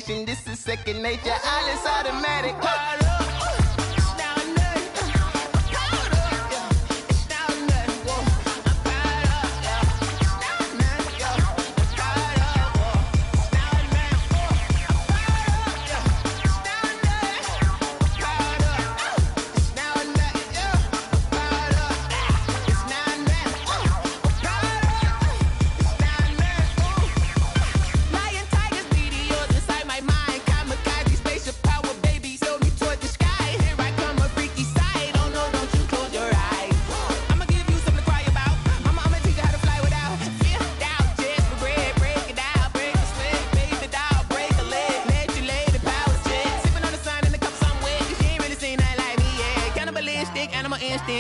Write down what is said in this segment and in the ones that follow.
imagination. This is second nature. All is automatic.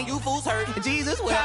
You fools hurt. Jesus will.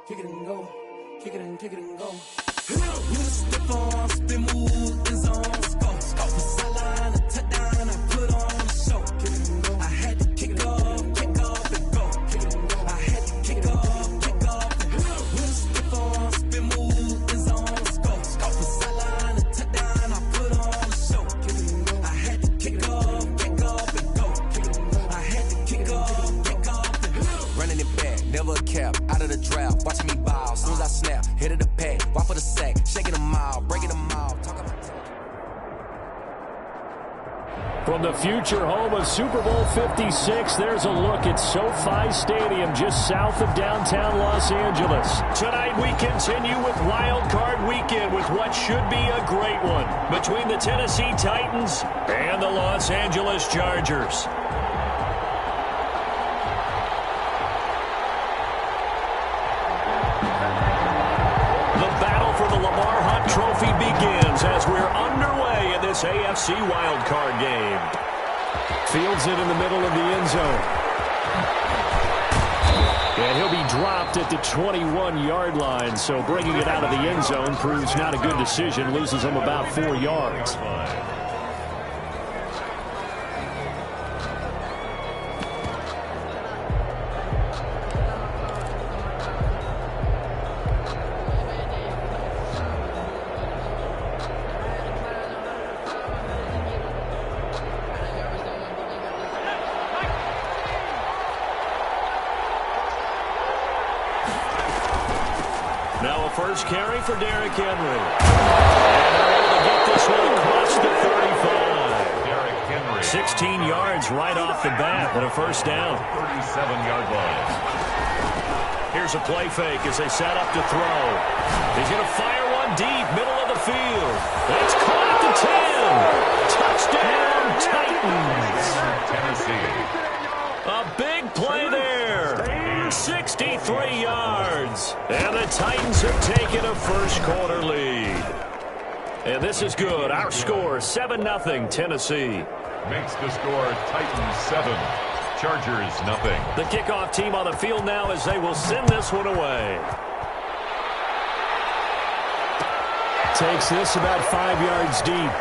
Kick it and go, kick it and go. Step on, spin, move, in zone, go. Off the sideline, a touchdown, I put on a show. Kick it and go. I had to kick off and go. Kick it and go. I had to kick off and go. Step on, spin, move, in zone, go. Off the sideline, a touchdown, I put on a show. Kick it and go. I had to kick off and go. Kick it and go. I had to kick off and go. Running it back, never a cap, out of the draft, watching me bow. Soon as I snap, hit of the pack, walk for the sack, shaking them out, breaking them out. From the future home of Super Bowl 56, there's a look at SoFi Stadium just south of downtown Los Angeles. Tonight we continue with Wild Card Weekend with what should be a great one between the Tennessee Titans and the Los Angeles Chargers. Trophy begins as we're underway in this AFC wildcard game. Fields it in the middle of the end zone. And he'll be dropped at the 21-yard line, so bringing it out of the end zone proves not a good decision, loses him about 4 yards. First carry for Derrick Henry. And they're able to get this one across the 35. Derrick Henry. 16 yards right off the bat and a first down. 37-yard line. Here's a play fake as they set up to throw. He's going to fire one deep, middle of the field. It's caught at the 10. Touchdown, Titans. Tennessee. A big play there. 63 yards. And the Titans have taken a first-quarter lead. And this is good. Our score, 7-0 Tennessee. Makes the score Titans 7, Chargers 0. The kickoff team on the field now as they will send this one away. Takes this about 5 yards deep.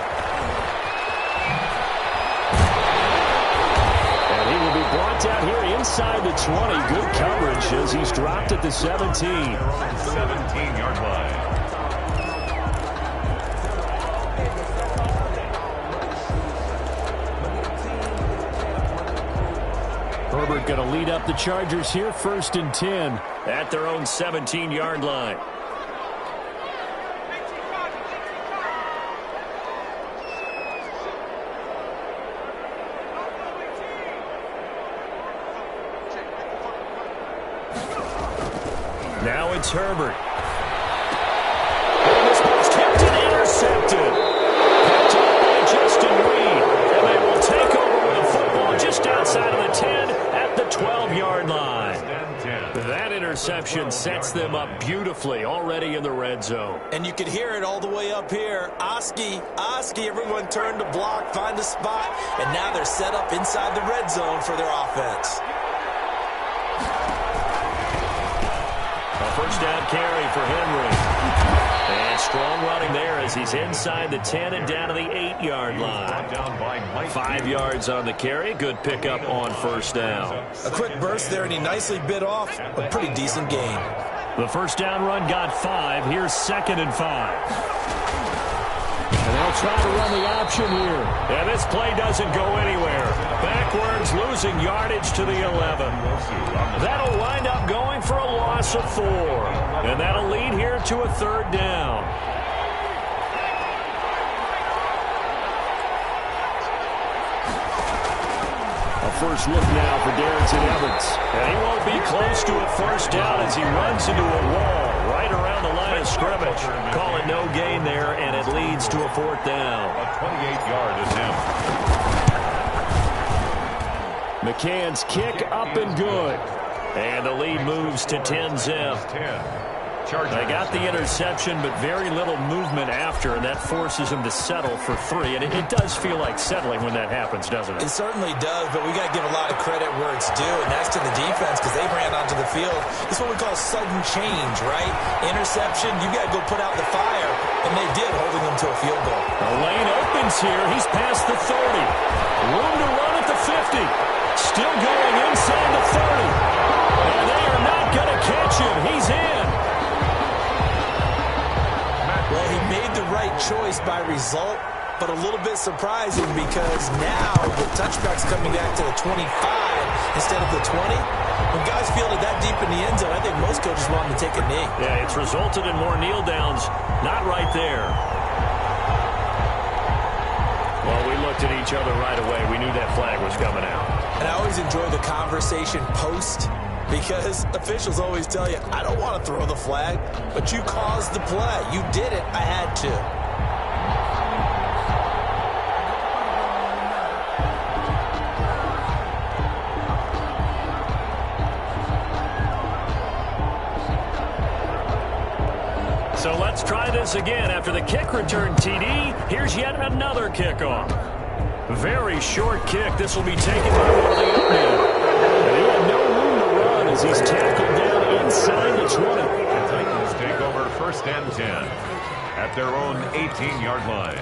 Brought down here inside the 20. Good coverage as he's dropped at the 17. 17-yard line. going to lead up the Chargers here, 1st and 10 at their own 17-yard line. Now it's Herbert. And this one's tipped and intercepted. Picked up by Justin Reed. And they will take over with the football just outside of the 10 at the 12-yard line. That interception sets them up beautifully already in the red zone. And you could hear it all the way up here. Oski, everyone turned to block, find a spot, and now they're set up inside the red zone for their offense. First down carry for Henry. And strong running there as he's inside the 10 and down to the 8-yard line. 5 yards on the carry. Good pickup on first down. A quick burst there, and he nicely bit off a pretty decent gain. The first down run got 5. Here's 2nd and 5. And they'll try to run the option here. And this play doesn't go anywhere. Backwards, losing yardage to the 11. That'll wind up going for a loss of 4. And that'll lead here to a 3rd down. A first look now for Darrington Evans. And he won't be close to a first down as he runs into a wall right around the line of scrimmage. Call it no gain there, and it leads to a 4th down. A 28-yard attempt. McCann's kick up and good. And the lead moves to 10-zip. They got the interception, but very little movement after, and that forces them to settle for 3. And it does feel like settling when that happens, doesn't it? It certainly does, but we got to give a lot of credit where it's due, and that's to the defense because they ran onto the field. It's what we call sudden change, right? Interception, you got to go put out the fire, and they did, holding them to a field goal. The lane opens here. He's past the 30. Room to run at the 50. Still going inside the 30. And they are not going to catch him. He's in. Well, he made the right choice by result, but a little bit surprising because now the touchback's coming back to the 25 instead of the 20. When guys field it that deep in the end zone, I think most coaches want them to take a knee. Yeah, it's resulted in more kneel downs. Not right there. Well, we looked at each other right away. We knew that flag was coming out. And I always enjoy the conversation post because officials always tell you, I don't want to throw the flag, but you caused the play. You did it. I had to. So let's try this again. After the kick return TD, here's yet another kickoff. Very short kick. This will be taken by one of the opening. And he had no room to run as he's tackled down inside the 20. The Titans take over 1st and 10 at their own 18-yard line.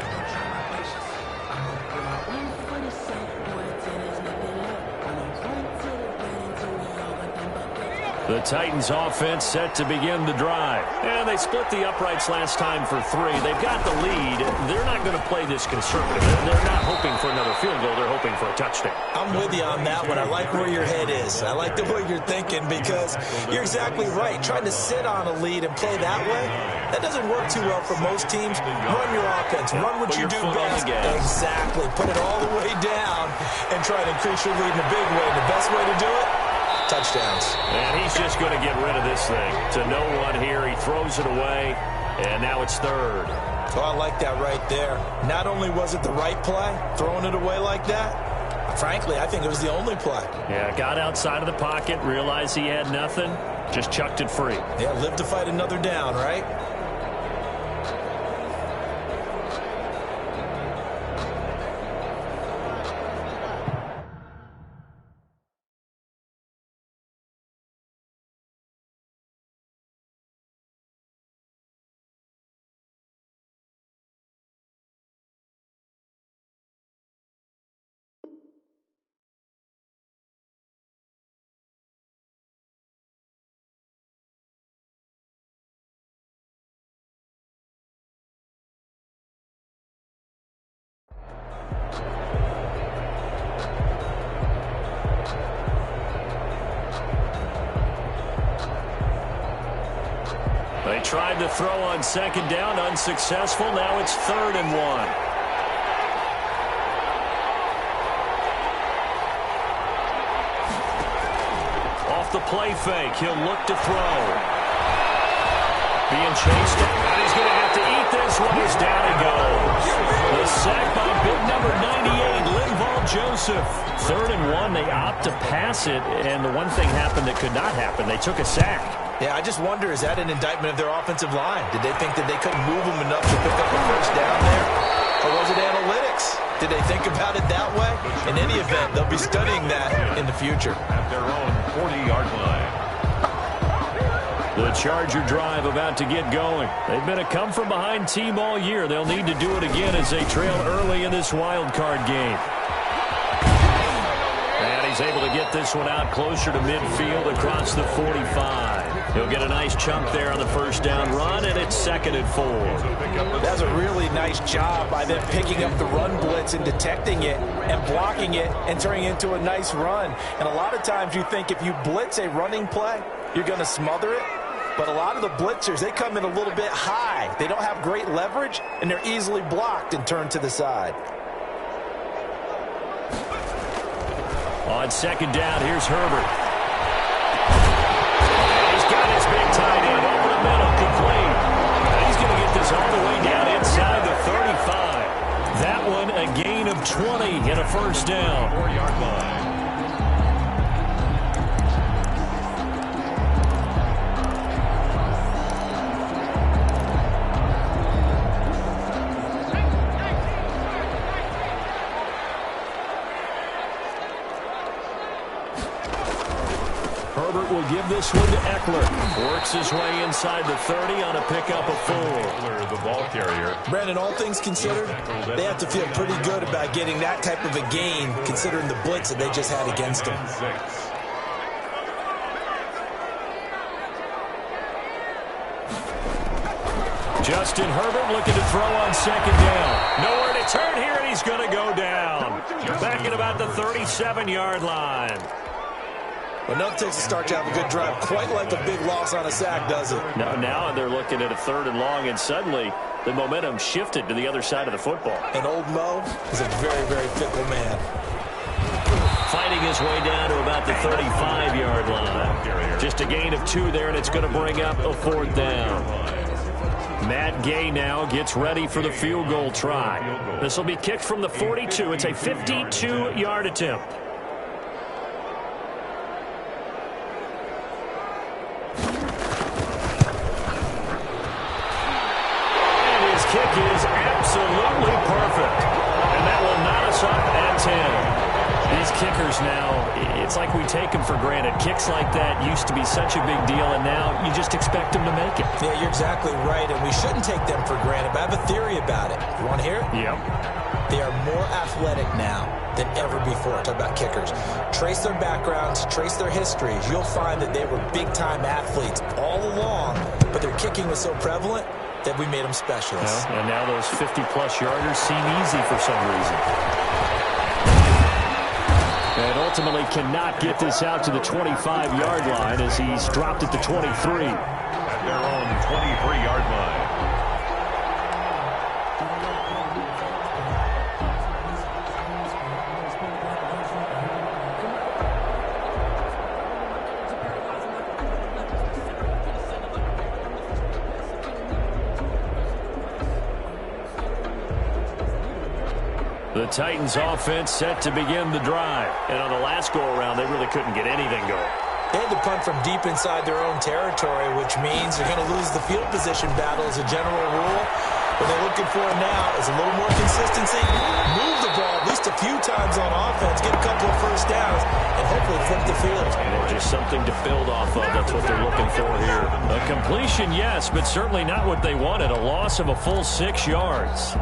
The Titans offense set to begin the drive. And they split the uprights last time for 3. They've got the lead. They're not going to play this conservative. They're not hoping for another field goal. They're hoping for a touchdown. I'm with you on that one. I like where your head is. I like the way you're thinking because you're exactly right. Trying to sit on a lead and play that way, that doesn't work too well for most teams. Run your offense. Run what you do best. Exactly. Put it all the way down and try to increase your lead in a big way. And the best way to do it, touchdowns. And he's just going to get rid of this thing. To no one here. He throws it away. And now it's 3rd. Oh, I like that right there. Not only was it the right play, throwing it away like that, frankly, I think it was the only play. Yeah, got outside of the pocket, realized he had nothing, just chucked it free. Yeah, live to fight another down, right? tried to throw on second down, unsuccessful. Now it's 3rd and 1. Off the play fake, he'll look to throw. Being chased, and he's going to have to eat this one as down he goes. The sack by big number 98, Linval Joseph. 3rd and 1, they opt to pass it, and the one thing happened that could not happen. They took a sack. Yeah, I just wonder, is that an indictment of their offensive line? Did they think that they couldn't move them enough to pick up a first down there? Or was it analytics? Did they think about it that way? In any event, they'll be studying that in the future. At their own 40-yard line. The Charger drive about to get going. They've been a come-from-behind team all year. They'll need to do it again as they trail early in this wild card game. And he's able to get this one out closer to midfield across the 45. He'll get a nice chunk there on the first down run, and it's 2nd and 4. That's a really nice job by them picking up the run blitz and detecting it and blocking it and turning it into a nice run. And a lot of times you think if you blitz a running play, you're going to smother it. But a lot of the blitzers, they come in a little bit high. They don't have great leverage, and they're easily blocked and turned to the side. On second down, here's Herbert. He's got his big tight end over the middle, complete. He's going to get this all the way down inside the 35. That one a gain of 20 and a first down. 4-yard line. Herbert will give this one to Eckler. Works his way inside the 30 on a pickup of 4. Eckler, the ball carrier. Brandon, all things considered, they have to feel pretty good about getting that type of a gain, considering the blitz that they just had against them. Justin Herbert looking to throw on second down. Nowhere to turn here, and he's going to go down. Back at about the 37-yard line. Well, enough takes to start to have a good drive. Quite like a big loss on a sack, does it? Now they're looking at a 3rd and long, and suddenly the momentum shifted to the other side of the football. And old Mo is a very, very fickle man. Fighting his way down to about the 35-yard line. Just a gain of 2 there, and it's going to bring up a 4th down. Matt Gay now gets ready for the field goal try. This will be kicked from the 42. It's a 52-yard attempt. And his kick is absolutely perfect. And that will knot us up at 10. These kickers now, it's like we take them for granted. Kicks like that used to be such a big deal, and now you just expect them to make it. Yeah, you're exactly right, and we shouldn't take them for granted. But I have a theory about it. You want to hear it? Yep. They are more athletic now than ever before. Talk about kickers. Trace their backgrounds, trace their histories. You'll find that they were big-time athletes all along, but their kicking was so prevalent that we made them specialists. And now those 50-plus yarders seem easy for some reason. And ultimately cannot get this out to the 25-yard line as he's dropped at the 23. At their own 23-yard line. The Titans offense set to begin the drive. And on the last go-around, they really couldn't get anything going. They had to punt from deep inside their own territory, which means they're going to lose the field position battle as a general rule. What they're looking for now is a little more consistency, move the ball at least a few times on offense, get a couple of first downs, and hopefully flip the field. And just something to build off of. That's what they're looking for here. A completion, yes, but certainly not what they wanted. A loss of a full 6 yards.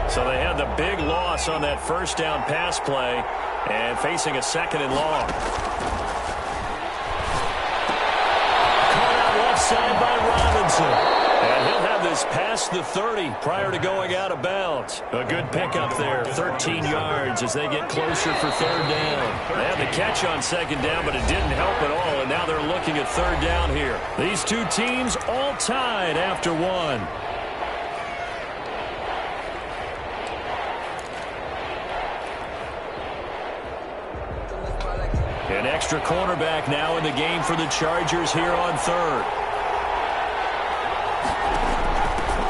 So they had the big loss on that first down pass play and facing a 2nd and long. Caught out left side by Robinson. And he'll have this is past the 30 prior to going out of bounds. A good pickup there, 13 yards as they get closer for third down. They had the catch on second down, but it didn't help at all, and now they're looking at third down here. These two teams all tied after one. An extra cornerback now in the game for the Chargers here on third.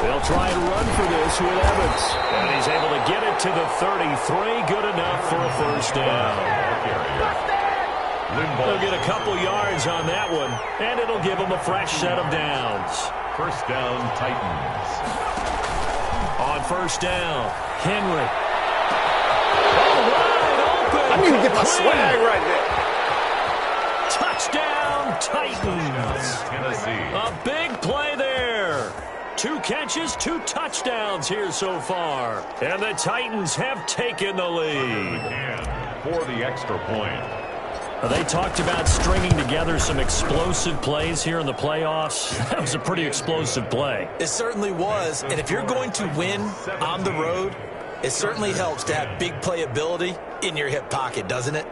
They'll try and run for this with Evans. And he's able to get it to the 33. Good enough for a first down. They'll get a couple yards on that one, and it'll give them a fresh set of downs. First down, Titans. On first down, Henry. Wide open. I need to get my swag right there. Touchdown, Titans. Tennessee. A big play there. 2 catches, 2 touchdowns here so far. And the Titans have taken the lead. For the extra point. They talked about stringing together some explosive plays here in the playoffs. That was a pretty explosive play. It certainly was. And if you're going to win on the road, it certainly helps to have big playability in your hip pocket, doesn't it?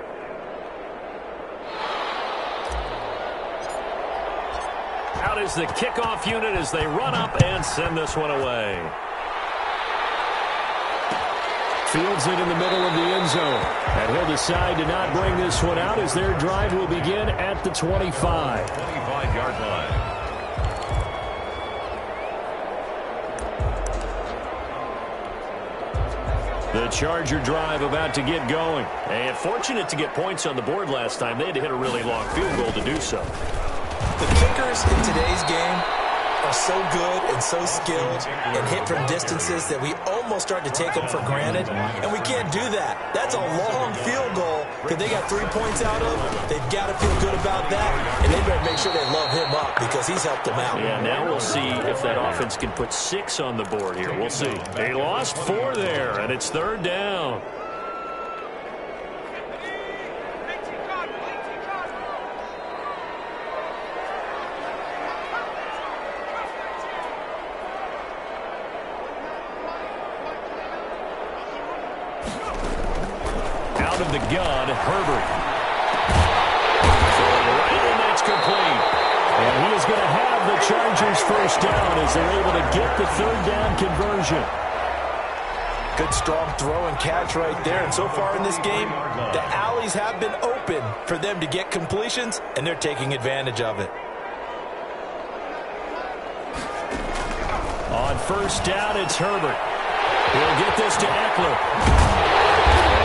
Out is the kickoff unit as they run up and send this one away. Fields it in the middle of the end zone. And he'll decide to not bring this one out as their drive will begin at the 25. 25-yard line. The Charger drive about to get going. And fortunate to get points on the board last time. They had to hit a really long field goal to do so. The kickers in today's game are so good and so skilled and hit from distances that we almost start to take them for granted, and we can't do that. That's a long field goal that they got 3 points out of. They've got to feel good about that, and they better make sure they love him up because he's helped them out. Yeah, now we'll see if that offense can put 6 on the board here. We'll see. They lost 4 there, and it's third down. Out of the gun, Herbert. Right, and that's complete. And he is going to have the Chargers first down as they're able to get the third down conversion. Good strong throw and catch right there. And so far in this game, the alleys have been open for them to get completions, and they're taking advantage of it. On first down, it's Herbert. He'll get this to Eckler.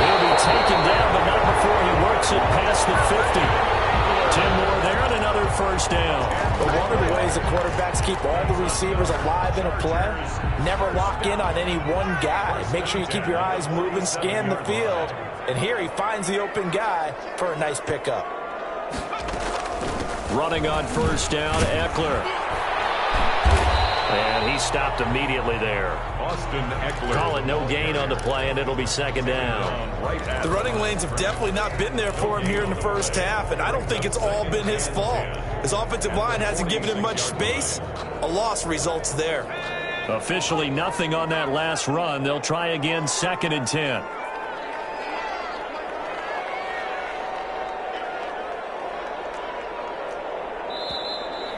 He'll be taken down, but not before he works it past the 50. 10 more there and another first down. But one of the ways the quarterbacks keep all the receivers alive in a play, never lock in on any one guy. Make sure you keep your eyes moving, scan the field. And here he finds the open guy for a nice pickup. Running on first down, Eckler. And he stopped immediately there. Austin Eckler. Call it no gain on the play, and it'll be second down. The running lanes have definitely not been there for him here in the first half, and I don't think it's all been his fault. His offensive line hasn't given him much space. A loss results there. Officially nothing on that last run. They'll try again, 2nd and 10.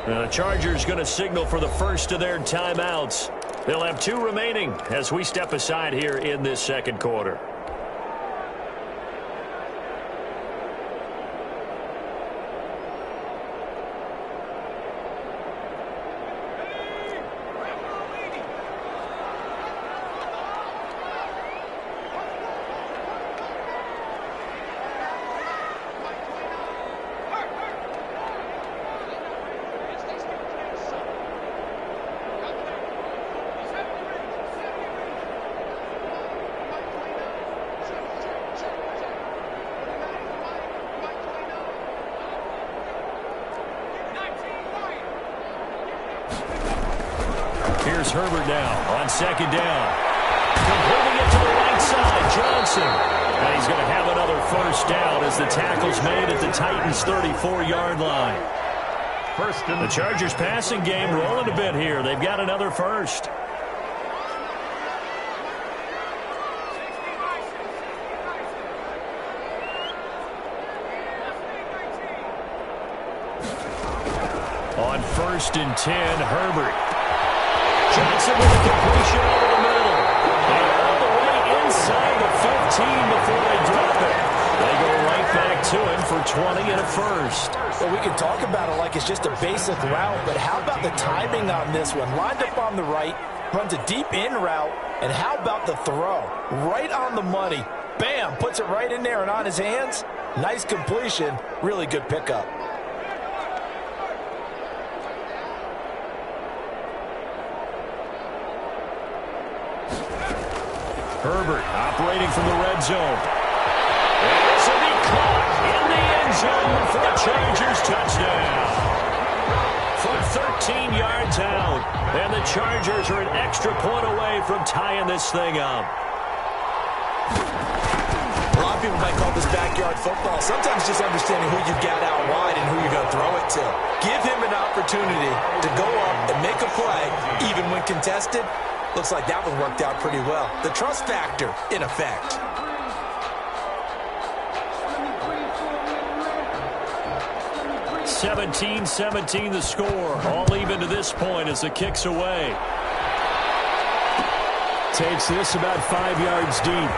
The Chargers going to signal for the first of their timeouts. They'll have 2 remaining as we step aside here in this second quarter. Here's Herbert now on second down. Completing it to the right side, Johnson. And he's going to have another first down as the tackle's made at the Titans' 34-yard line. First and the Chargers passing game rolling a bit here. They've got another first. On 1st and 10, Herbert. Johnson with a completion over the middle. And all the way inside the 15 before they drop it. They go right back to him for 20 and a first. Well, we can talk about it like it's just a basic route, but how about the timing on this one? Lined up on the right, runs a deep in route, and how about the throw? Right on the money. Bam! Puts it right in there and on his hands. Nice completion. Really good pickup. Herbert operating from the red zone. And this will be caught in the end zone for a Chargers touchdown. From 13 yards out. And the Chargers are an extra point away from tying this thing up. A lot of people might call this backyard football. Sometimes just understanding who you got out wide and who you're going to throw it to. Give him an opportunity to go up and make a play, even when contested. Looks like that one worked out pretty well. The trust factor, in effect. (17-17) the score. All even to this point as the kick's away. Takes this about 5 yards deep.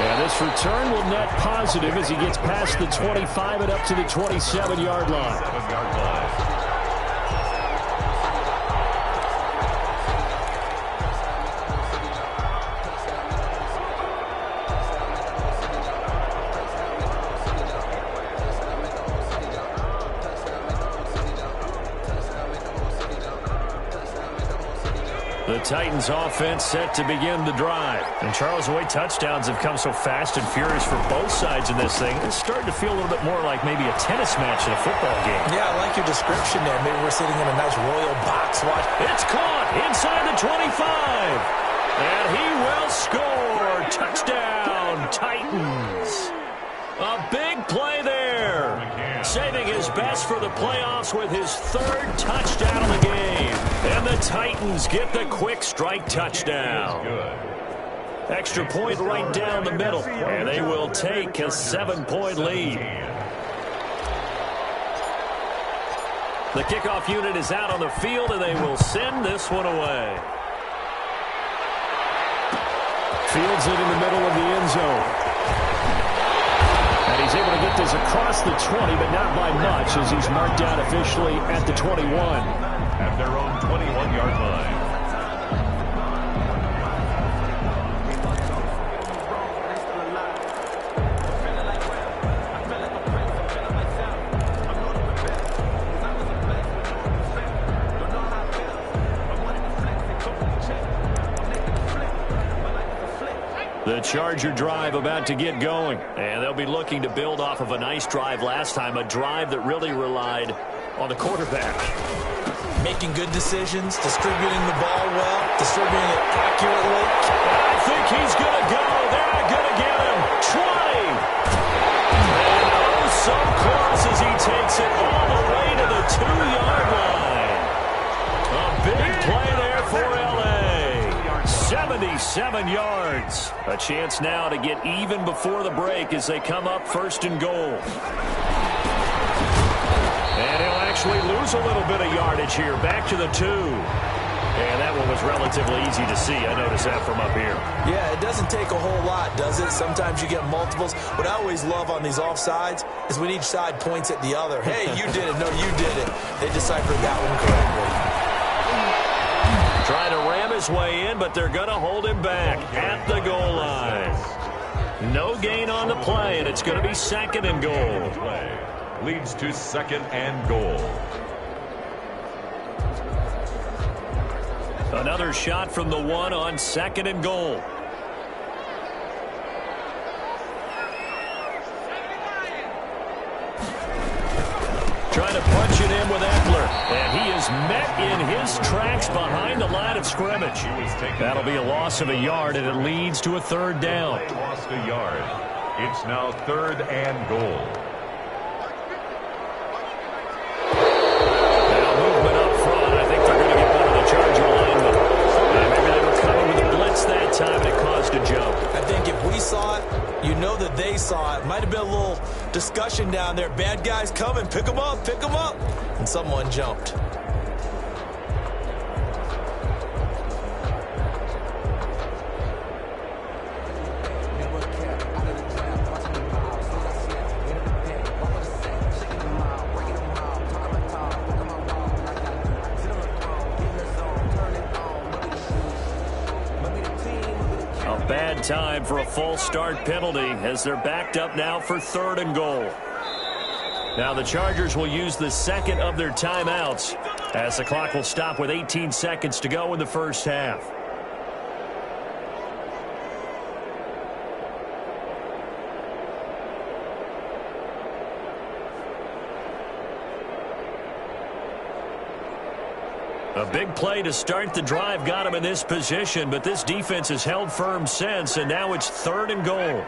And this return will net positive as he gets past the 25 and up to the 27-yard line. The Titans offense set to begin the drive. And Charles, the way touchdowns have come so fast and furious for both sides in this thing, it's starting to feel a little bit more like maybe a tennis match in a football game. Yeah, I like your description there. Maybe we're sitting in a nice royal box watch. It's caught inside the 25. And he will score. Touchdown, Titans. A big play there. Saving his best for the playoffs with his 3rd touchdown of the game. And the Titans get the quick strike touchdown. Extra point right down the middle. And they will take a 7-point lead. The kickoff unit is out on the field, and they will send this one away. Fields it in the middle of the end zone. And he's able to get this across the 20, but not by much, as he's marked down officially at the 21. At their own 21-yard line. The Charger drive about to get going. And they'll be looking to build off of a nice drive last time, a drive that really relied on the quarterback. Making good decisions, distributing the ball well, distributing it accurately. I think he's going to go. They're not going to get him. 20. And oh, so close as he takes it all the way to the 2-yard line. A big play there for L.A. 77 yards. A chance now to get even before the break as they come up 1st and goal. And he'll actually lose a little bit of yardage here. Back to the 2. And that one was relatively easy to see. I noticed that from up here. Yeah, it doesn't take a whole lot, does it? Sometimes you get multiples. What I always love on these offsides is when each side points at the other. Hey, you did it. No, you did it. They deciphered that one correctly. Trying to ram his way in, but they're going to hold him back at the goal line. No gain on the play, and it's going to be 2nd and goal. Leads to 2nd and goal. Another shot from the 1 on 2nd and goal. Trying to punch it in with Eckler. And he is met in his tracks behind the line of scrimmage. That'll be a loss of a yard, and it leads to a 3rd down. They lost a yard. It's now 3rd and goal. discussion down there. Bad guys coming. Pick them up. Pick them up. And someone jumped. Bad time for a false start penalty as they're backed up now for 3rd and goal. Now the Chargers will use the second of their timeouts as the clock will stop with 18 seconds to go in the first half. A big play to start the drive got him in this position, but this defense has held firm since, and now it's 3rd and goal.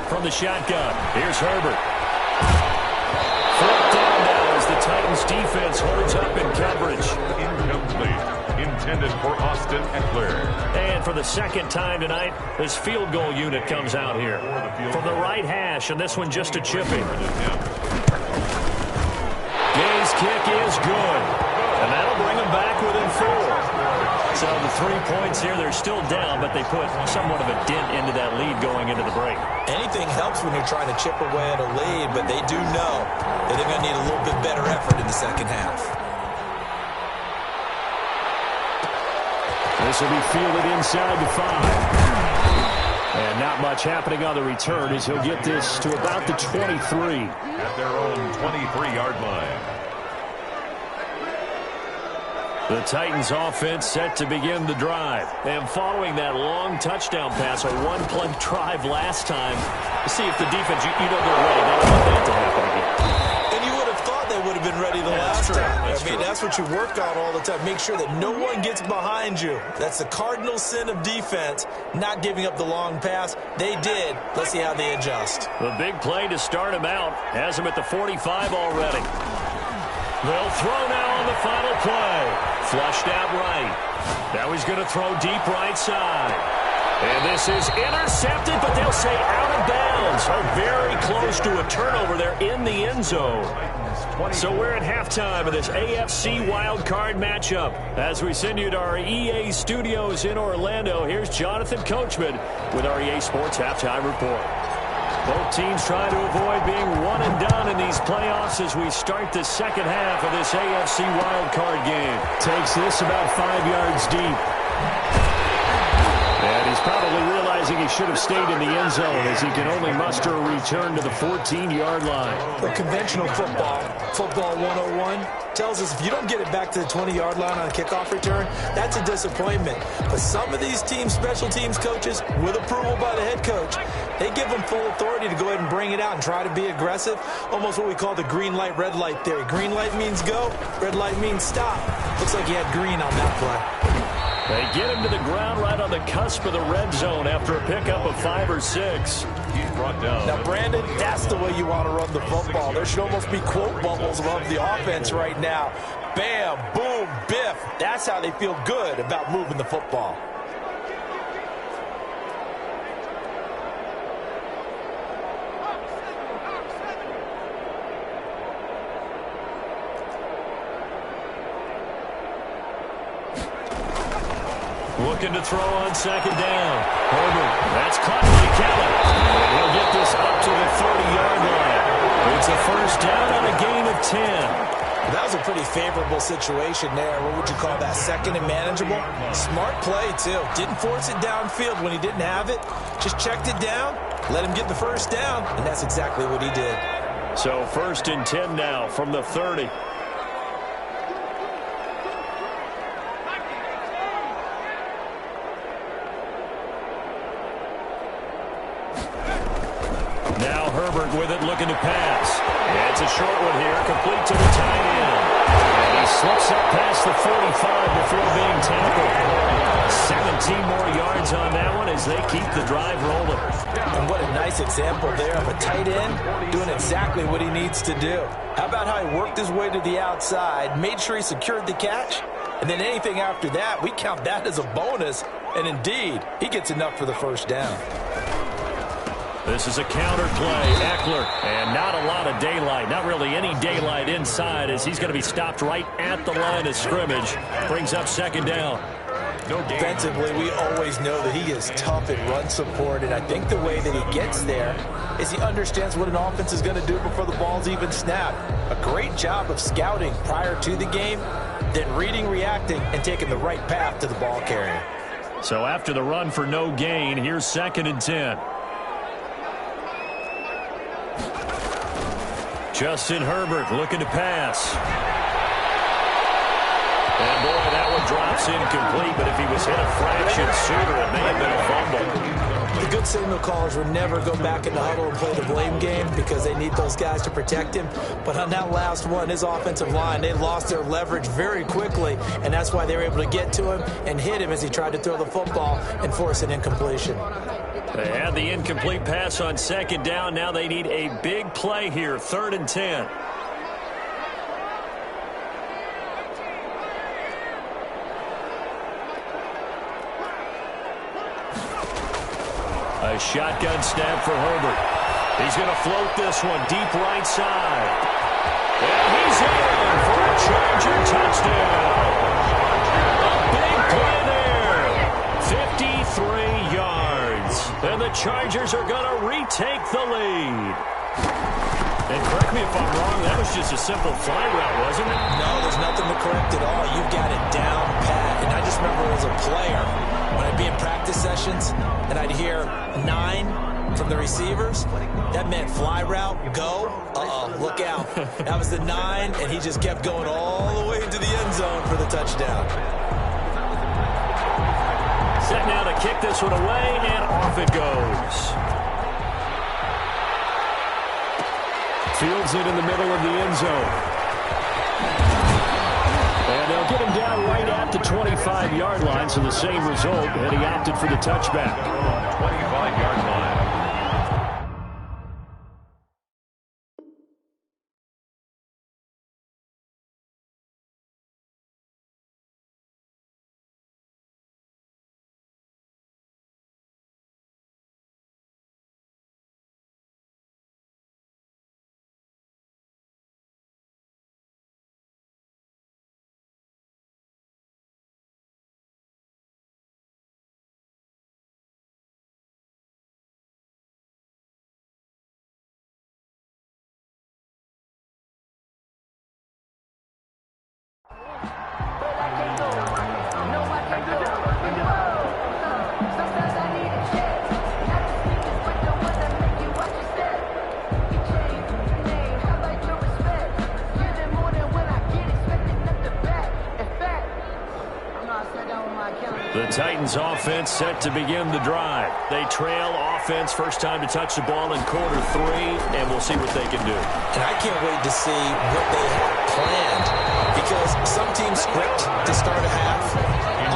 From the shotgun, here's Herbert. 4th down now as the Titans defense holds up in coverage. Incomplete. Intended for Austin Eckler. And for the second time tonight, this field goal unit comes out here. From the right hash, and this one just a chipping. Gay's kick is good. And that'll bring them back within 4. So the 3 points here, they're still down, but they put somewhat of a dent into that lead going into the break. Anything helps when you're trying to chip away at a lead, but they do know that they're going to need a little bit better effort in the second half. This will be fielded inside the 5. And not much happening on the return as he'll get this to about the 23. At their own 23-yard line. The Titans offense set to begin the drive. And following that long touchdown pass, a one-play drive last time, to see if the defense, you know they're ready. They don't want that to happen again. They would have been ready the last time. That's what you work on all the time. Make sure that no one gets behind you. That's the cardinal sin of defense, not giving up the long pass. They did. Let's see how they adjust. The big play to start him out has him at the 45 already. They'll throw now on the final play. Flushed out right. Now he's going to throw deep right side. And this is intercepted, but they'll say out of bounds. Very close to a turnover there in the end zone. So we're at halftime of this AFC wildcard matchup. As we send you to our EA studios in Orlando, here's Jonathan Coachman with our EA Sports Halftime Report. Both teams try to avoid being one and done in these playoffs as we start the second half of this AFC wildcard game. Takes this about 5 yards deep. And he's probably realizing he should have stayed in the end zone as he can only muster a return to the 14-yard line. The conventional football 101, tells us if you don't get it back to the 20-yard line on a kickoff return, that's a disappointment. But some of these teams, special teams coaches, with approval by the head coach, they give them full authority to go ahead and bring it out and try to be aggressive. Almost what we call the green light, red light theory. Green light means go, red light means stop. Looks like he had green on that play. They get him to the ground right on the cusp of the red zone after a pickup of 5 or 6. He's brought down. Now, Brandon, that's the way you want to run the football. There should almost be quote bubbles above the offense right now. Bam, boom, biff. That's how they feel good about moving the football. Looking to throw on second down. Herbert, that's caught by Kelly. And he'll get this up to the 30-yard line. It's a first down on a gain of 10. That was a pretty favorable situation there. What would you call that? Second and manageable? Smart play, too. Didn't force it downfield when he didn't have it. Just checked it down, let him get the first down, and that's exactly what he did. So first and 10 now from the 30. Now Herbert with it, looking to pass. And it's a short one here, complete to the tight end. And he slips up past the 45 before being tackled. 7 17 more yards on that one as they keep the drive rolling. And what a nice example there of a tight end doing exactly what he needs to do. How about how he worked his way to the outside, made sure he secured the catch, and then anything after that, we count that as a bonus. And indeed, he gets enough for the first down. This is a counter play. Eckler, and not a lot of daylight. Not really any daylight inside as he's going to be stopped right at the line of scrimmage. Brings up second down. Defensively, we always know that he is tough in run support, and I think the way that he gets there is he understands what an offense is going to do before the ball's even snapped. A great job of scouting prior to the game, then reading, reacting, and taking the right path to the ball carrier. So after the run for no gain, here's 2nd and 10. Justin Herbert looking to pass. And boy, that one drops incomplete, but if he was hit a fraction sooner, it may have been a fumble. The good signal callers would never go back in the huddle and play the blame game because they need those guys to protect him. But on that last one, his offensive line, they lost their leverage very quickly, and that's why they were able to get to him and hit him as he tried to throw the football and force an incompletion. They had the incomplete pass on 2nd down. Now they need a big play here, 3rd and 10. A shotgun snap for Herbert. He's going to float this one deep right side. And he's in for a Charger touchdown. A big play there. 53 yards. And the Chargers are going to retake the lead. And correct me if I'm wrong, that was just a simple fly route, wasn't it? No, there's nothing to correct at all. You've got it down pat. And I just remember as a player, when I'd be in practice sessions and I'd hear 9 from the receivers, that meant fly route, go, look out. That was the 9, and he just kept going all the way into the end zone for the touchdown. Set now to kick this one away, and off it goes. Fields it in the middle of the end zone. And they'll get him down right at the 25-yard line, so the same result, and he opted for the touchback. 25-yard line. The Titans offense set to begin the drive. They trail offense, first time to touch the ball in quarter 3, and we'll see what they can do. And I can't wait to see what they have planned, because some teams script to start a half.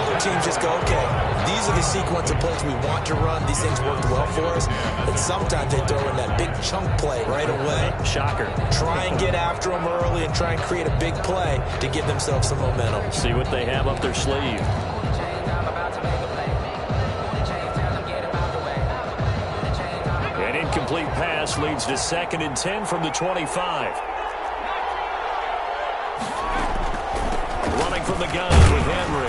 Other teams just go, okay, these are the sequence of plays we want to run. These things worked well for us. And sometimes they throw in that big chunk play right away. Shocker. Try and get after them early and try and create a big play to give themselves some momentum. See what they have up their sleeve. An incomplete pass leads to 2nd and 10 from the 25. Running from the gun with Henry.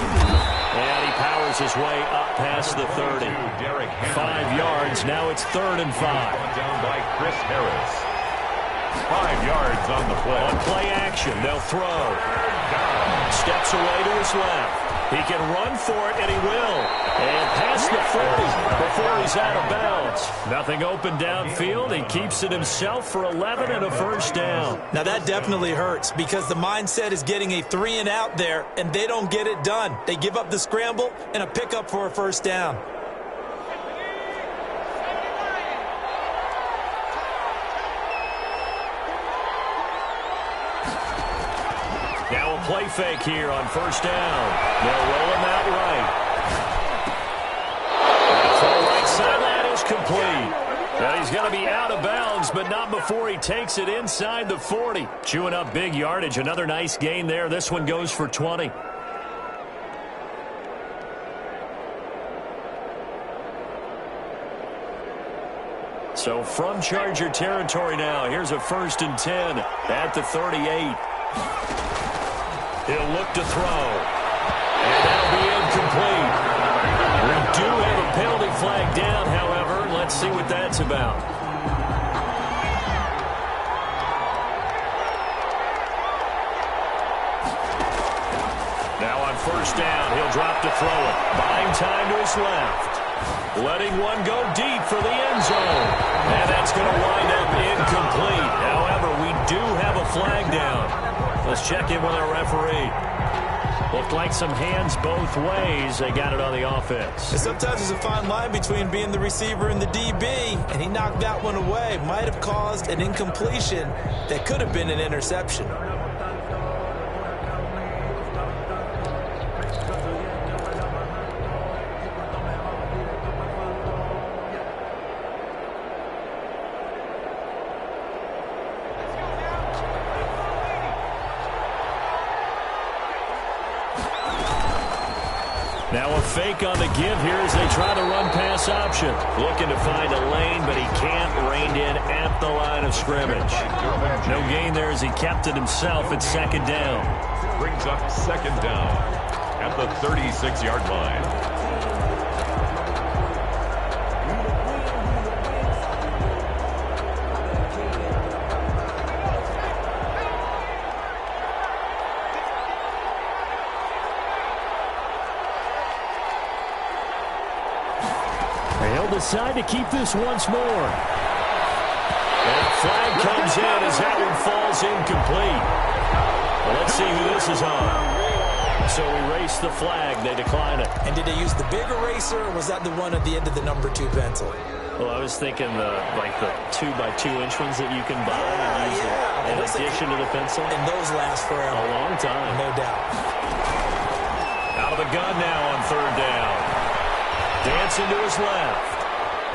And he powers his way up past the 30. 5 yards. Now it's 3rd and 5. Down by Chris Harris. 5 yards on the play. On play action, they'll throw. Steps away to his left. He can run for it, and he will. And past the 40 before he's out of bounds. Nothing open downfield. He keeps it himself for 11 and a first down. Now that definitely hurts because the mindset is getting a 3 and out there, and they don't get it done. They give up the scramble and a pickup for a first down. Now a play fake here on first down. They'll roll him out right. incomplete. And he's going to be out of bounds, but not before he takes it inside the 40. Chewing up big yardage. Another nice gain there. This one goes for 20. So from Charger territory now, here's a 1st and 10 at the 38. He'll look to throw. And that'll be incomplete. We do have a penalty flag down, however. Let's see what that's about. Now on 1st down, he'll drop to throw it. Buying time to his left. Letting one go deep for the end zone. And that's going to wind up incomplete. However, we do have a flag down. Let's check in with our referee. Looked like some hands both ways. They got it on the offense. And sometimes there's a fine line between being the receiver and the DB, and he knocked that one away. Might have caused an incompletion that could have been an interception. Now a fake on the give here as they try the run-pass option. Looking to find a lane, but he can't. Reined in at the line of scrimmage. No gain there as he kept it himself at 2nd down. Brings up 2nd down at the 36-yard line. They'll decide to keep this once more. And a flag comes in as that one falls incomplete. Well, let's see who this is on. So erase the flag. They decline it. And did they use the big eraser, or was that the one at the end of the number 2 pencil? Well, I was thinking the 2x2-inch ones that you can buy and use in addition to the pencil. And those last forever. A long time. No doubt. Out of the gun now on 3rd down. Dancing to his left.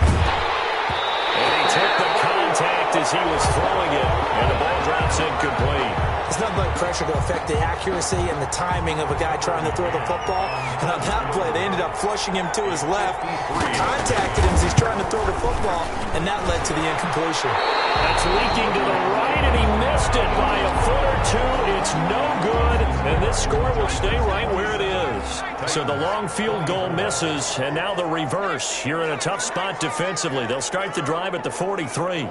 And he took the contact as he was throwing it. And the ball drops incomplete. It's nothing like pressure to affect the accuracy and the timing of a guy trying to throw the football. And on that play, they ended up flushing him to his left. Contacted him as he's trying to throw the football. And that led to the incompletion. That's leaking to the right, and he missed it by a foot or 2. It's no good, and this score will stay right where it is. So the long field goal misses, and now the reverse. You're in a tough spot defensively. They'll start the drive at the 43.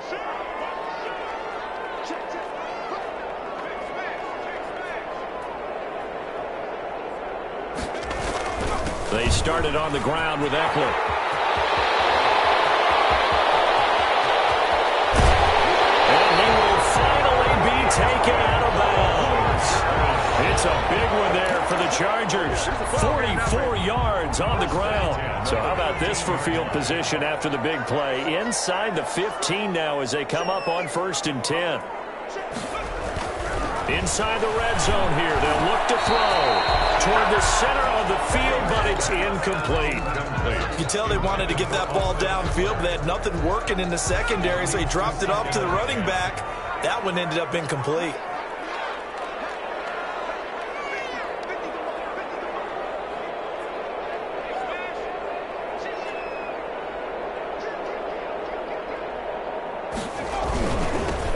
They started on the ground with Eckler. Taken out of bounds. It's a big one there for the Chargers. 44 yards on the ground. So how about this for field position after the big play? Inside the 15 now as they come up on 1st and 10. Inside the red zone here. They'll look to throw toward the center of the field, but it's incomplete. You can tell they wanted to get that ball downfield, but they had nothing working in the secondary, so he dropped it off to the running back. That one ended up incomplete.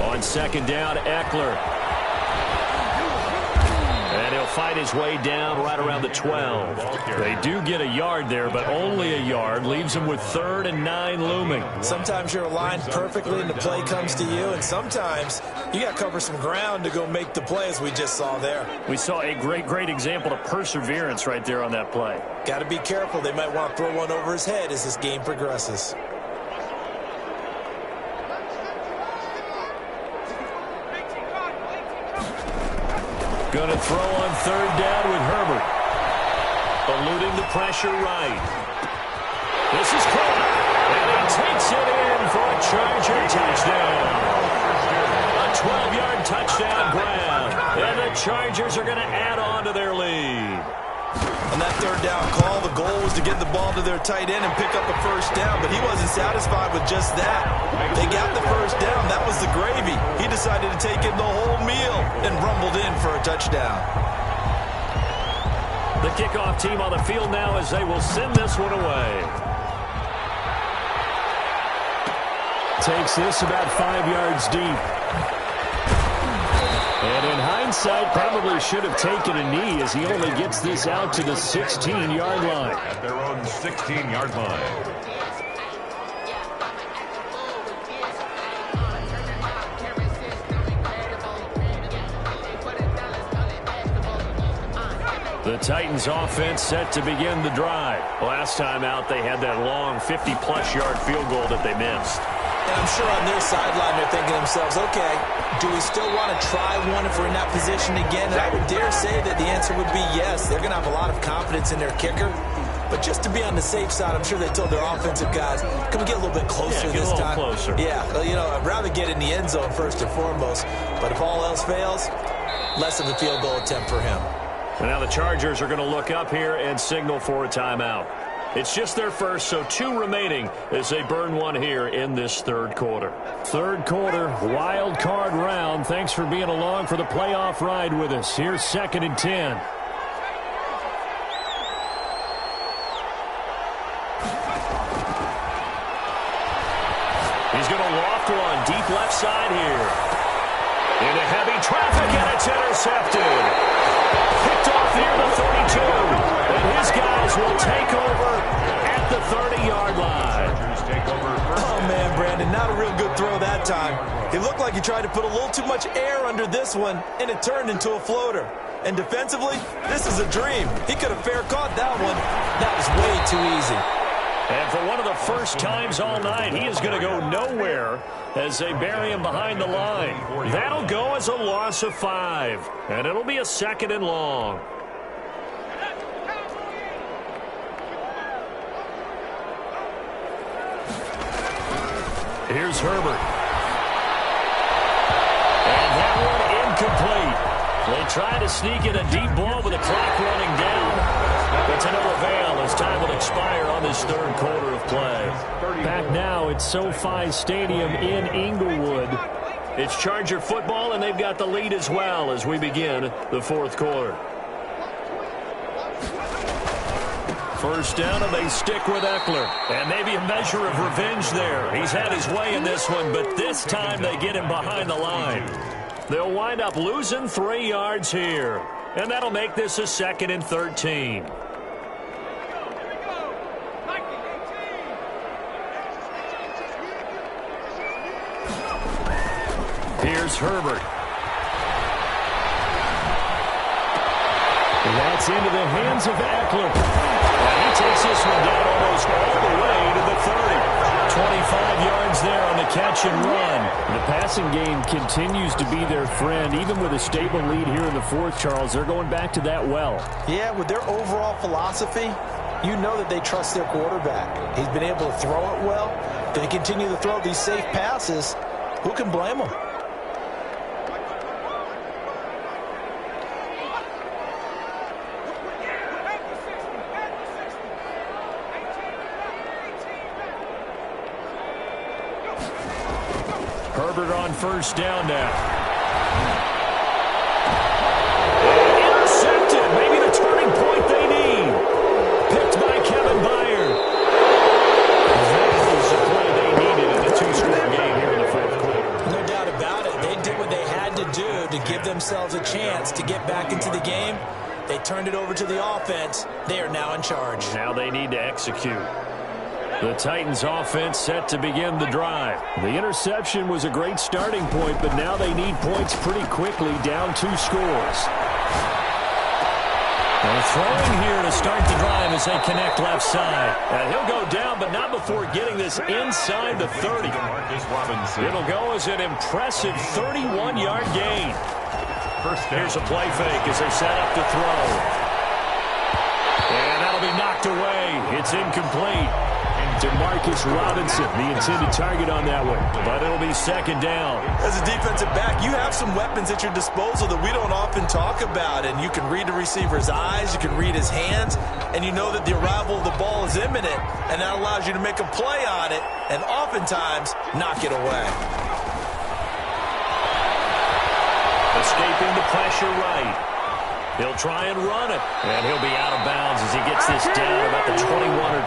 On 2nd down, Eckler. And he'll fight his way down right around the 12. They do get a yard there, but only a yard. Leaves them with 3rd and 9 looming. Sometimes you're aligned perfectly and the play comes to you, and sometimes you got to cover some ground to go make the play, as we just saw there. We saw a great example of perseverance right there on that play. Got to be careful. They might want to throw one over his head as this game progresses. Going to throw on 3rd down with Herbert. Eluding the pressure right. This is caught. And he takes it in for a Charger touchdown. A 12-yard touchdown grab. And the Chargers are going to add on to their lead. On that third down call, the goal was to get the ball to their tight end and pick up a first down, but he wasn't satisfied with just that. They got the first down. That was the gravy. He decided to take in the whole meal and rumbled in for a touchdown. The kickoff team on the field now as they will send this one away. Takes this about 5 yards deep. And in hindsight, probably should have taken a knee as he only gets this out to the 16-yard line. At their own 16-yard line. The Titans offense set to begin the drive. Last time out, they had that long 50-plus yard field goal that they missed. And I'm sure on their sideline they're thinking to themselves, okay, do we still want to try one if we're in that position again? And I would dare say that the answer would be yes. They're going to have a lot of confidence in their kicker. But just to be on the safe side, I'm sure they told their offensive guys, can we get a little bit closer this time? Closer. Yeah, well, you know, I'd rather get in the end zone first and foremost. But if all else fails, less of a field goal attempt for him. And now the Chargers are going to look up here and signal for a timeout. It's just their first, so 2 remaining as they burn one here in this third quarter. Third quarter, wild card round. Thanks for being along for the playoff ride with us. Here's 2nd and 10. He's going to loft one deep left side here. Into heavy traffic, and it's intercepted. Picked off near the 32. And his guys will take over at the 30-yard line. Oh, man, Brandon, not a real good throw that time. It looked like he tried to put a little too much air under this one, and it turned into a floater. And defensively, this is a dream. He could have fair caught that one. That was way too easy. And for one of the first times all night, he is going to go nowhere as they bury him behind the line. That'll go as a loss of 5, and it'll be a 2nd and long. Here's Herbert. And that one incomplete. They try to sneak in a deep ball with the clock running down. But to no avail as time will expire on this third quarter of play. Back now at SoFi Stadium in Inglewood. It's Charger football, and they've got the lead as well as we begin the fourth quarter. First down, and they stick with Eckler. And maybe a measure of revenge there. He's had his way in this one, but this time they get him behind the line. They'll wind up losing 3 yards here. And that'll make this a 2nd and 13. Here's Herbert. And that's into the hands of Eckler. And he takes this one down almost all the way to the 30. 25 yards there on the catch and run. The passing game continues to be their friend. Even with a stable lead here in the fourth, Charles, they're going back to that well. Yeah, with their overall philosophy, you know that they trust their quarterback. He's been able to throw it well. They continue to throw these safe passes. Who can blame them? Herbert on first down now. Intercepted. Maybe the turning point they need. Picked by Kevin Byard. That was the play they needed in the 2-score game here in the fourth quarter. No doubt about it. They did what they had to do to give themselves a chance to get back into the game. They turned it over to the offense. They are now in charge. Now they need to execute. The Titans offense set to begin the drive. The interception was a great starting point, but now they need points pretty quickly, down 2 scores. And throwing here to start the drive as they connect left side. And he'll go down, but not before getting this inside the 30. It'll go as an impressive 31-yard gain. Here's a play fake as they set up to throw. And that'll be knocked away. It's incomplete. Demarcus Robinson, the intended target on that one. But it'll be second down. As a defensive back, you have some weapons at your disposal that we don't often talk about. And you can read the receiver's eyes, you can read his hands, and you know that the arrival of the ball is imminent. And that allows you to make a play on it and oftentimes knock it away. Escaping the pressure right. He'll try and run it. And he'll be out of bounds as he gets this down about the 21 or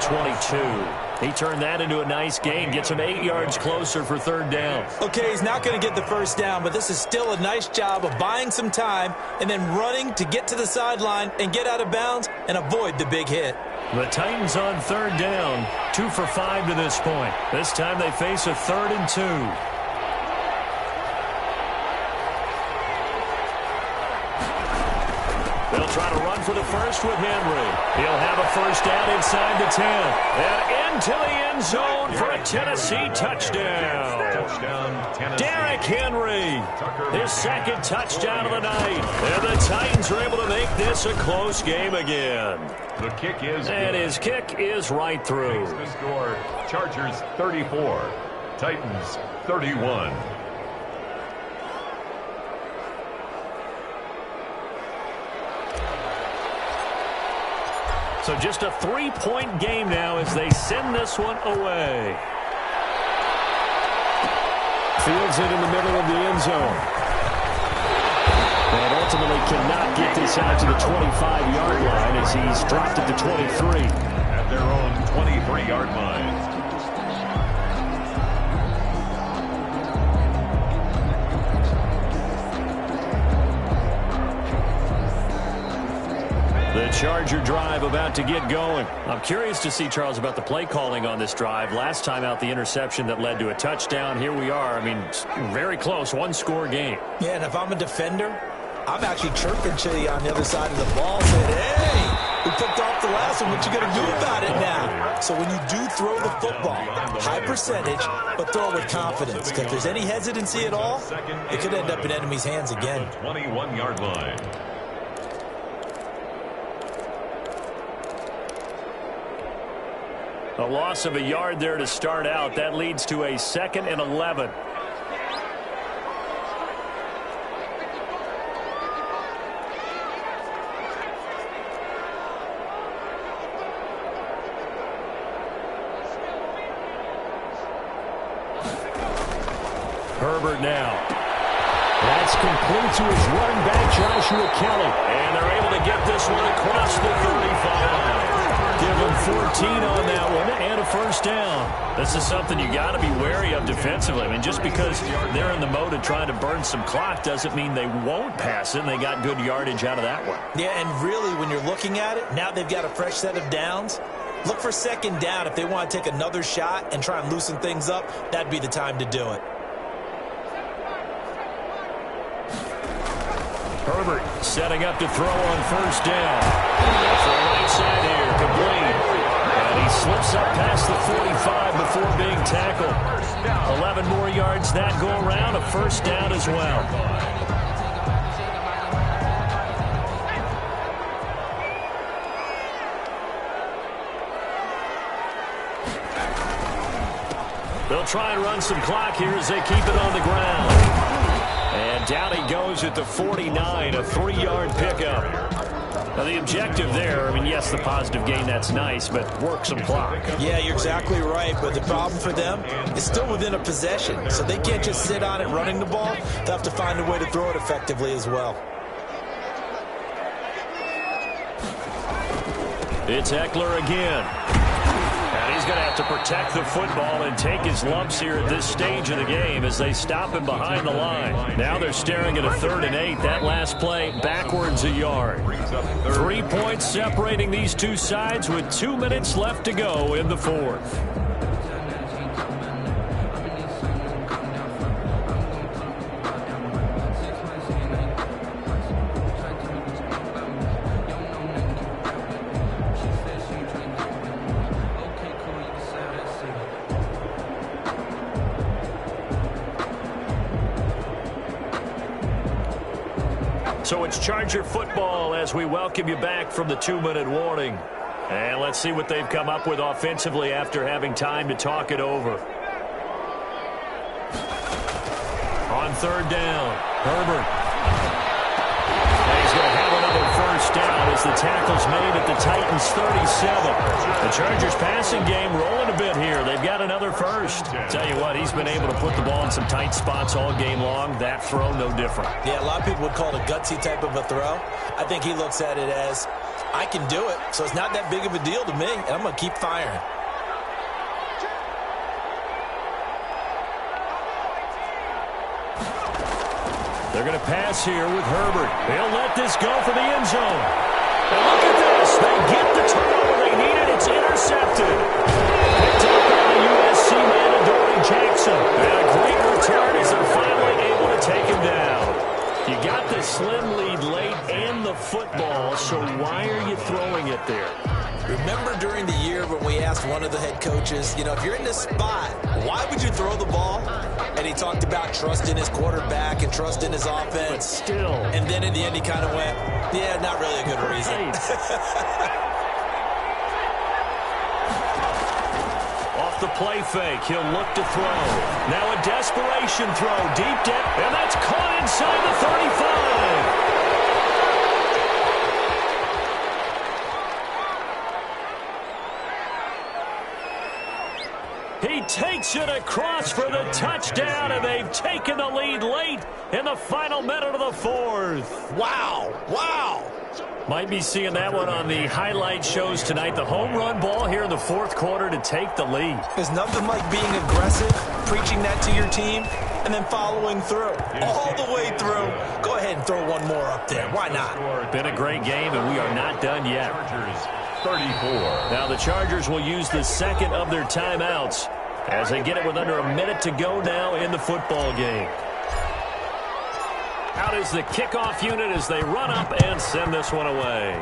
22. He turned that into a nice gain. Gets him 8 yards closer for third down. Okay, he's not going to get the first down, but this is still a nice job of buying some time and then running to get to the sideline and get out of bounds and avoid the big hit. The Titans on third down. 2 for 5 to this point. This time they face a 3rd and 2. They'll try to run for the first with Henry. He'll have a first down inside the 10. And into the end zone for a Tennessee touchdown. Derrick Henry, his second touchdown of the night. And the Titans are able to make this a close game again. The kick is and his kick is right through. The score, Chargers 34, Titans 31. So just a 3-point game now as they send this one away. Fields it in the middle of the end zone. And ultimately cannot get this out to the 25-yard line as he's dropped it to 23. At their own 23-yard line. The Charger drive about to get going. I'm curious to see, Charles, about the play calling on this drive. Last time out, the interception that led to a touchdown. Here we are. I mean, very close, one-score game. Yeah, and if I'm a defender, I'm actually chirping to you on the other side of the ball, saying, hey, we picked off the last one. What you going to do about it now? So when you do throw the football, high percentage, but throw it with confidence. Because if there's any hesitancy at all, it could end up in enemy's hands again. 21-yard line. A loss of a yard there to start out. That leads to a 2nd and 11. Herbert now. That's complete to his running back, Joshua Kelly. And they're able to get this one across the 35. Give him 14 on that one and a first down. This is something you got to be wary of defensively. I mean, just because they're in the mode of trying to burn some clock doesn't mean they won't pass it, and they got good yardage out of that one. Yeah, and really, when you're looking at it, now they've got a fresh set of downs. Look for second down. If they want to take another shot and try and loosen things up, that'd be the time to do it. Herbert setting up to throw on first down. For a right side here, complete. And he slips up past the 45 before being tackled. 11 more yards that go around, a first down as well. They'll try and run some clock here as they keep it on the ground. And down he goes at the 49, a 3-yard pickup. Now, the objective there, I mean, yes, the positive gain, that's nice, but work some clock. Yeah, you're exactly right, but the problem for them is still within a possession, so they can't just sit on it running the ball. They'll have to find a way to throw it effectively as well. It's Eckler again. And he's going to have to protect the football and take his lumps here at this stage of the game as they stop him behind the line. Now they're staring at a 3rd and 8. That last play backwards a yard. 3 points separating these two sides with 2 minutes left to go in the 4th. So it's Charger football as we welcome you back from the 2-minute warning. And let's see what they've come up with offensively after having time to talk it over. On third down, Herbert. And he's going to have another first down as the tackle's made at the Titans' 37. The Chargers passing game rolling a bit here. They've got another first. Tell you what, he's been able to put the ball in some tight spots all game long. That throw, no different. Yeah, a lot of people would call it a gutsy type of a throw. I think he looks at it as, I can do it, so it's not that big of a deal to me, and I'm going to keep firing. They're going to pass here with Herbert. They'll let this go for the end zone. And look at this. They get the turnover they needed. It's intercepted. Picked up by the USC man, Adoree Jackson. And a great return as they're finally able to take him down. You got the slim lead late and the football, so why are you throwing it there? Remember during the year when we asked one of the head coaches, you know, if you're in this spot, why would you throw the ball? And he talked about trust in his quarterback and trust in his offense. But still. And then in the end he kind of went, yeah, not really a good reason. Off the play fake, he'll look to throw. Now a desperation throw, deep depth, and that's caught inside the 35. He takes it across for the touchdown, and they've taken the lead late in the final minute of the fourth. Wow, wow. Might be seeing that one on the highlight shows tonight. The home run ball here in the fourth quarter to take the lead. There's nothing like being aggressive, preaching that to your team, and then following through. All the way through. Go ahead and throw one more up there. Why not? Been a great game, and we are not done yet. 34. Now the Chargers will use the second of their timeouts as they get it with under a minute to go now in the football game. Out is the kickoff unit as they run up and send this one away.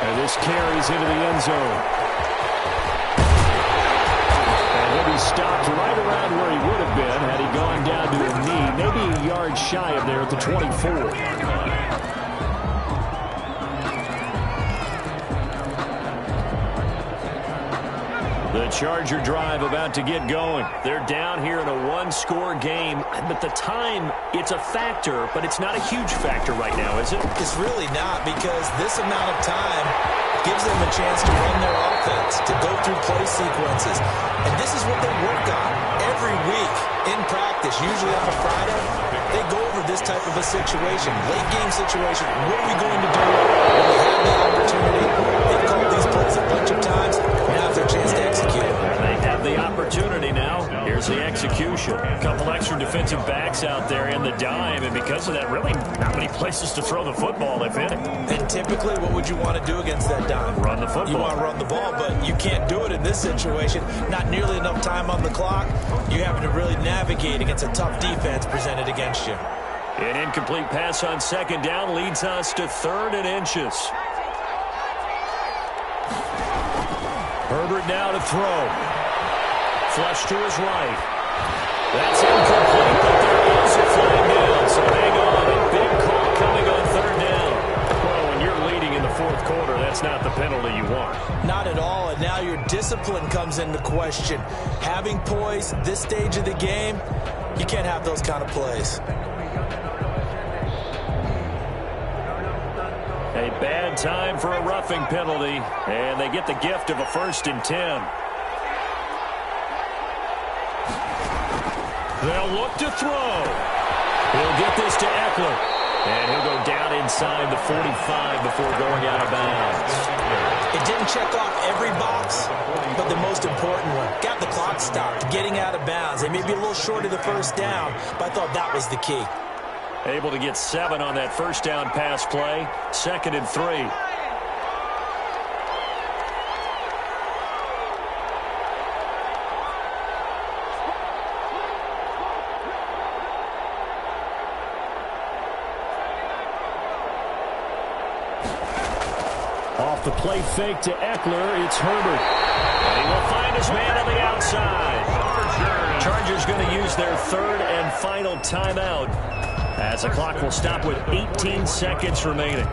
And this carries into the end zone. And he'll be stopped right around where he would have been had he gone down to a knee, maybe a yard shy of there at the 24. The Charger drive about to get going. They're down here in a one-score game, but the time, it's a factor, but it's not a huge factor right now, is it? It's really not, because this amount of time gives them a chance to run their offense, to go through play sequences. And this is what they work on every week in practice, usually on a Friday. They go over this type of a situation, late-game situation. What are we going to do when we have the opportunity? They've called these plays a bunch of times. Now's their chance to execute. They have the opportunity now. Here's the execution. A couple extra defensive backs out there in the dime, and because of that, really not many places to throw the football, if any. And typically, what would you want to do against that dime? Run the football. You want to run the ball, but you can't do it in this situation. Not nearly enough time on the clock. You're having to really navigate against a tough defense presented against you. An incomplete pass on second down leads us to 3rd and inches. Herbert now to throw. Flush to his right. That's incomplete, but there is a flag down, so hang on. A big call coming on 3rd down. Well, when you're leading in the fourth quarter, that's not the penalty you want. Not at all, and now your discipline comes into question. Having poise this stage of the game, you can't have those kind of plays. A bad time for a roughing penalty, and they get the gift of a 1st and 10. They'll look to throw. He'll get this to Eckler, and he'll go down inside the 45 before going out of bounds. It didn't check off every box, but the most important one. Got the clock stopped, getting out of bounds. They may be a little short of the 1st down, but I thought that was the key. Able to get 7 on that 1st down pass play. 2nd and 3. Off the play fake to Eckler, it's Herbert. And he will find his man on the outside. Chargers going to use their 3rd and final timeout, as the clock will stop with 18 seconds remaining.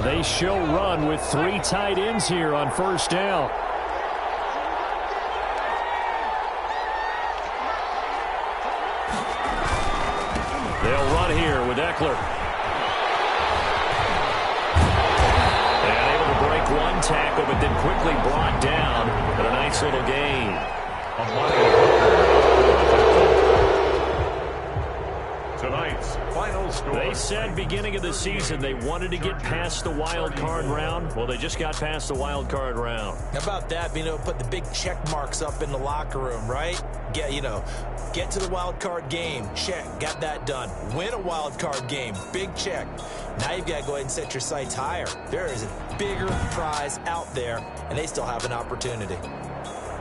They show run with 3 tight ends here on first down. They'll run here with Eckler. And able to break one tackle, but then quickly brought down. But a nice little gain. Tonight's final score. They said beginning of the season they wanted to get past the wild card round. Well, they just got past the wild card round. How about that? Being able to put the big check marks up in the locker room, right? Get to the wild card game. Check. Got that done. Win a wild card game. Big check. Now you've got to go ahead and set your sights higher. There is a bigger prize out there, and they still have an opportunity.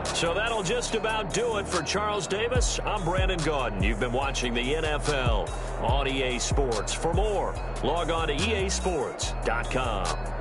So that'll just about do it for Charles Davis. I'm Brandon Gaudin. You've been watching the NFL on EA Sports. For more, log on to easports.com.